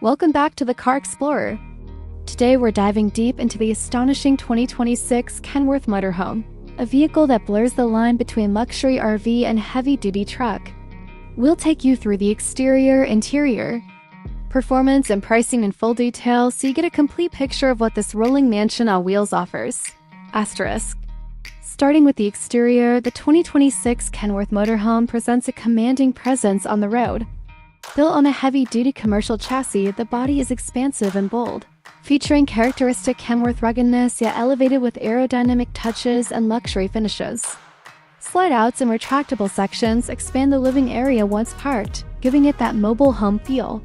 Welcome back to the Car Explorer. Today we're diving deep into the astonishing 2026 Kenworth Motorhome, a vehicle that blurs the line between luxury RV and heavy-duty truck. We'll take you through the exterior, interior, performance, and pricing in full detail so you get a complete picture of what this rolling mansion on wheels offers. Asterisk. Starting with the exterior, the 2026 Kenworth Motorhome presents a commanding presence on the road. Built on a heavy-duty commercial chassis, the body is expansive and bold, featuring characteristic Kenworth ruggedness yet elevated with aerodynamic touches and luxury finishes. Slide-outs and retractable sections expand the living area once parked, giving it that mobile home feel.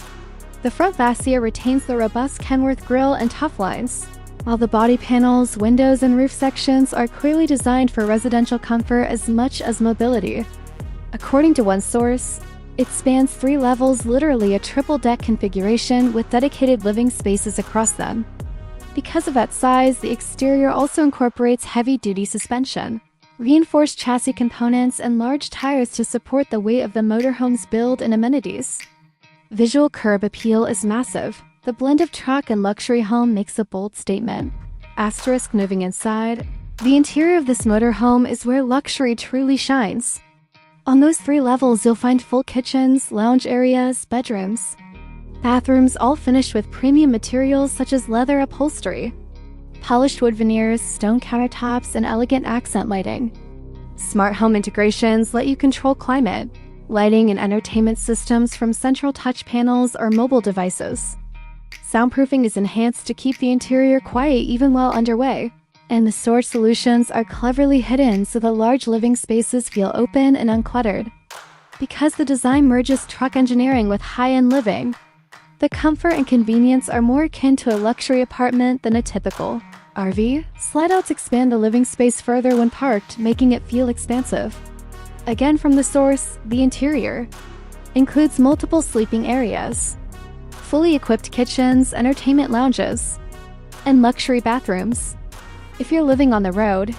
The front fascia retains the robust Kenworth grille and tough lines, while the body panels, windows, and roof sections are clearly designed for residential comfort as much as mobility. According to one source, it spans 3 levels, literally a triple-deck configuration with dedicated living spaces across them. Because of that size, the exterior also incorporates heavy-duty suspension, reinforced chassis components, and large tires to support the weight of the motorhome's build and amenities. Visual curb appeal is massive. The blend of truck and luxury home makes a bold statement. Asterisk. Moving inside, the interior of this motorhome is where luxury truly shines. On those 3 levels, you'll find full kitchens, lounge areas, bedrooms, bathrooms, all finished with premium materials such as leather upholstery, polished wood veneers, stone countertops, and elegant accent lighting. Smart home integrations let you control climate, lighting, and entertainment systems from central touch panels or mobile devices. Soundproofing is enhanced to keep the interior quiet even while underway. And the storage solutions are cleverly hidden so the large living spaces feel open and uncluttered. Because the design merges truck engineering with high-end living, the comfort and convenience are more akin to a luxury apartment than a typical RV. Slide-outs expand the living space further when parked, making it feel expansive. Again from the source, the interior includes multiple sleeping areas, fully equipped kitchens, entertainment lounges, and luxury bathrooms. If you're living on the road,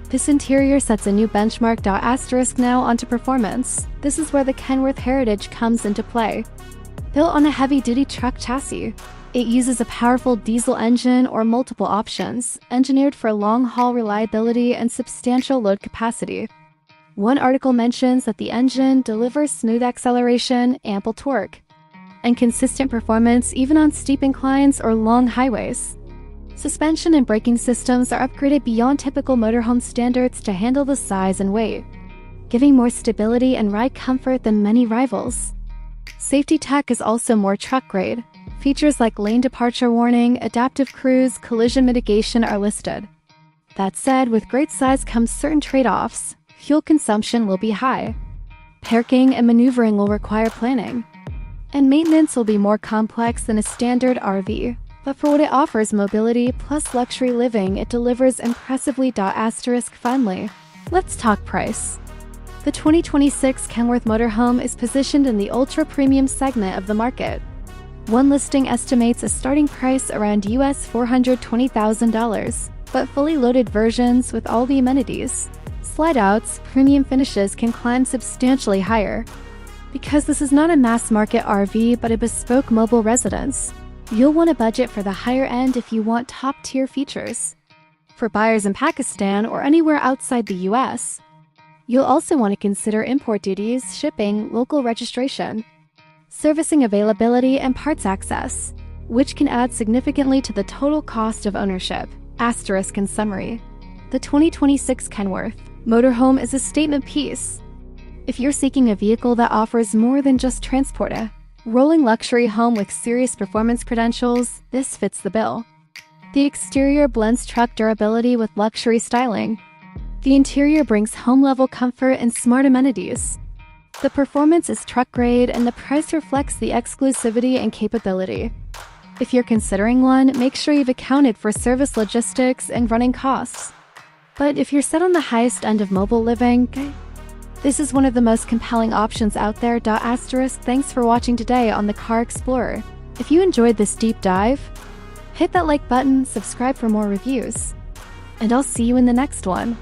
this interior sets a new benchmark. Asterisk. Now onto performance. This is where the Kenworth heritage comes into play. Built on a heavy-duty truck chassis, it uses a powerful diesel engine or multiple options, engineered for long-haul reliability and substantial load capacity. One article mentions that the engine delivers smooth acceleration, ample torque, and consistent performance even on steep inclines or long highways. Suspension and braking systems are upgraded beyond typical motorhome standards to handle the size and weight, giving more stability and ride comfort than many rivals. Safety tech is also more truck-grade. Features like lane departure warning, adaptive cruise, collision mitigation are listed. That said, with great size comes certain trade-offs. Fuel consumption will be high. Parking and maneuvering will require planning. And maintenance will be more complex than a standard RV. But for what it offers, mobility plus luxury living, it delivers impressively. Asterisk. Finally, let's talk price. The 2026 Kenworth Motorhome is positioned in the ultra-premium segment of the market. One listing estimates a starting price around US $420,000, but fully loaded versions with all the amenities, slide-outs, premium finishes can climb substantially higher. Because this is not a mass-market RV but a bespoke mobile residence, you'll want a budget for the higher end if you want top-tier features. For buyers in Pakistan or anywhere outside the US, you'll also want to consider import duties, shipping, local registration, servicing availability, and parts access, which can add significantly to the total cost of ownership. Asterisk. In summary, the 2026 Kenworth Motorhome is a statement piece. If you're seeking a vehicle that offers more than just transport, rolling luxury home with serious performance credentials, this fits the bill. The exterior blends truck durability with luxury styling. The interior brings home-level comfort and smart amenities. The performance is truck-grade, and the price reflects the exclusivity and capability. If you're considering one, make sure you've accounted for service logistics and running costs. But if you're set on the highest end of mobile living, this is one of the most compelling options out there. Asterisk. Thanks for watching today on the Car Explorer. If you enjoyed this deep dive, hit that like button, subscribe for more reviews, and I'll see you in the next one.